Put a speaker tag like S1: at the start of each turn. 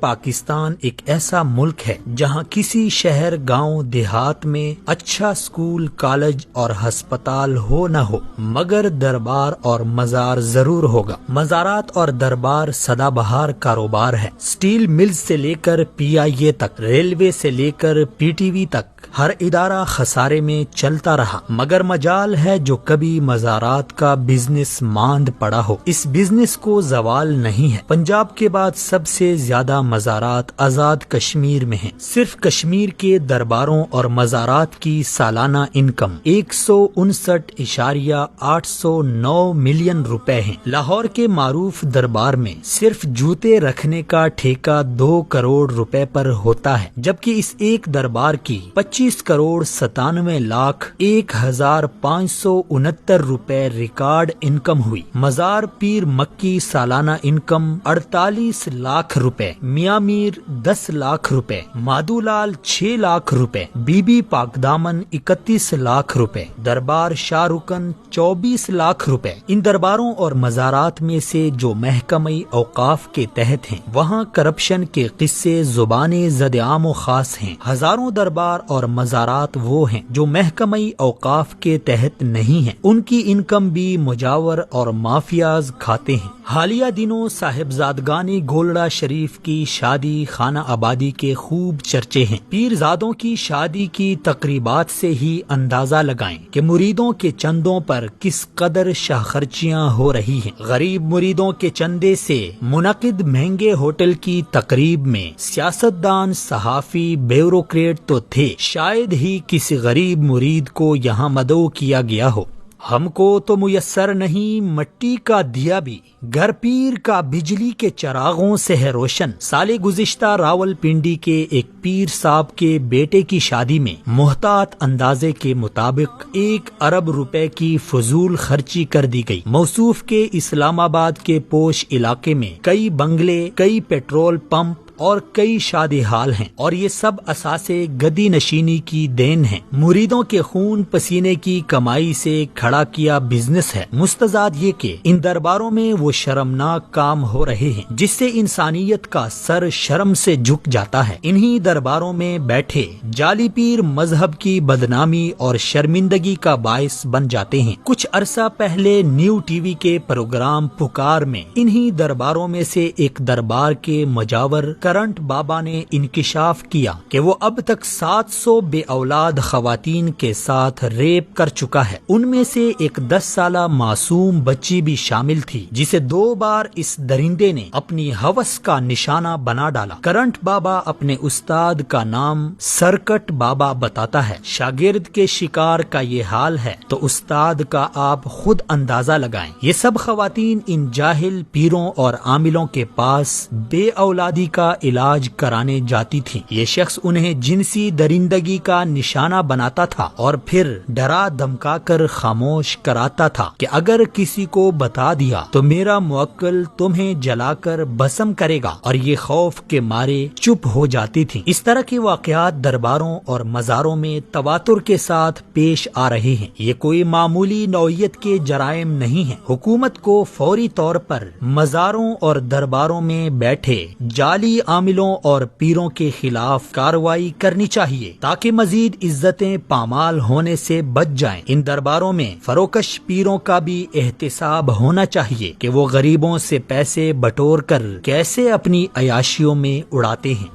S1: پاکستان ایک ایسا ملک ہے جہاں کسی شہر گاؤں دیہات میں اچھا سکول کالج اور ہسپتال ہو نہ ہو مگر دربار اور مزار ضرور ہوگا۔ مزارات اور دربار سدا بہار کاروبار ہے۔ سٹیل ملز سے لے کر پی آئی اے تک، ریلوے سے لے کر پی ٹی وی تک ہر ادارہ خسارے میں چلتا رہا، مگر مجال ہے جو کبھی مزارات کا بزنس ماند پڑا ہو۔ اس بزنس کو زوال نہیں ہے۔ پنجاب کے بعد سب سے زیادہ مزارات آزاد کشمیر میں ہیں۔ صرف کشمیر کے درباروں اور مزارات کی سالانہ انکم 159.809 ملین روپے ہیں۔ لاہور کے معروف دربار میں صرف جوتے رکھنے کا ٹھیکہ 2 کروڑ روپے پر ہوتا ہے، جبکہ اس ایک دربار کی 25 کروڑ 97 لاکھ 1,569 روپے ریکارڈ انکم ہوئی۔ مزار پیر مکی سالانہ انکم 48 لاکھ روپے، میاں میر 10 لاکھ روپے، مادو لال 6 لاکھ روپے، بی بی پاک دامن 31 لاکھ روپے، دربار شاہ رکن 24 لاکھ روپے۔ ان درباروں اور مزارات میں سے جو محکمہ اوقاف کے تحت ہیں وہاں کرپشن کے قصے زبان زد عام و خاص ہیں۔ ہزاروں دربار اور مزارات وہ ہیں جو محکمہ اوقاف کے تحت نہیں ہیں، ان کی انکم بھی مجاور اور مافیاز کھاتے ہیں۔ حالیہ دنوں صاحبزادگان گولڑا شریف کی شادی خانہ آبادی کے خوب چرچے ہیں۔ پیرزادوں کی شادی کی تقریبات سے ہی اندازہ لگائیں کہ مریدوں کے چندوں پر کس قدر شاہ خرچیاں ہو رہی ہیں۔ غریب مریدوں کے چندے سے منعقد مہنگے ہوٹل کی تقریب میں سیاستدان، صحافی، بیوروکریٹ تو تھے، شاید ہی کسی غریب مرید کو یہاں مدعو کیا گیا ہو۔ ہم کو تو میسر نہیں مٹی کا دیا بھی، گھر پیر کا بجلی کے چراغوں سے ہے روشن۔ سال گزشتہ راول پنڈی کے ایک پیر صاحب کے بیٹے کی شادی میں محتاط اندازے کے مطابق 1 ارب روپے کی فضول خرچی کر دی گئی۔ موصوف کے اسلام آباد کے پوش علاقے میں کئی بنگلے، کئی پیٹرول پمپ اور کئی شادی حال ہیں، اور یہ سب اساسے گدی نشینی کی دین ہیں۔ مریدوں کے خون پسینے کی کمائی سے کھڑا کیا بزنس ہے۔ مستزاد یہ کہ ان درباروں میں وہ شرمناک کام ہو رہے ہیں جس سے انسانیت کا سر شرم سے جھک جاتا ہے۔ انہی درباروں میں بیٹھے جعلی پیر مذہب کی بدنامی اور شرمندگی کا باعث بن جاتے ہیں۔ کچھ عرصہ پہلے نیو ٹی وی کے پروگرام پکار میں انہی درباروں میں سے ایک دربار کے مجاور کرنٹ بابا نے انکشاف کیا کہ وہ اب تک 700 بے اولاد خواتین کے ساتھ ریپ کر چکا ہے۔ ان میں سے ایک 10 سالہ معصوم بچی بھی شامل تھی جسے 2 بار اس درندے نے اپنی ہوس کا نشانہ بنا ڈالا۔ کرنٹ بابا اپنے استاد کا نام سرکٹ بابا بتاتا ہے۔ شاگرد کے شکار کا یہ حال ہے تو استاد کا آپ خود اندازہ لگائیں۔ یہ سب خواتین ان جاہل پیروں اور عاملوں کے پاس بے اولادی کا علاج کرانے جاتی تھی۔ یہ شخص انہیں جنسی درندگی کا نشانہ بناتا تھا اور پھر ڈرا دھمکا کر خاموش کراتا تھا کہ اگر کسی کو بتا دیا تو میرا موکل تمہیں جلا کر بھسم کرے گا، اور یہ خوف کے مارے چپ ہو جاتی تھی۔ اس طرح کے واقعات درباروں اور مزاروں میں تواتر کے ساتھ پیش آ رہے ہیں۔ یہ کوئی معمولی نوعیت کے جرائم نہیں ہیں۔ حکومت کو فوری طور پر مزاروں اور درباروں میں بیٹھے جعلی عاملوں اور پیروں کے خلاف کارروائی کرنی چاہیے تاکہ مزید عزتیں پامال ہونے سے بچ جائیں۔ ان درباروں میں فروکش پیروں کا بھی احتساب ہونا چاہیے کہ وہ غریبوں سے پیسے بٹور کر کیسے اپنی عیاشیوں میں اڑاتے ہیں۔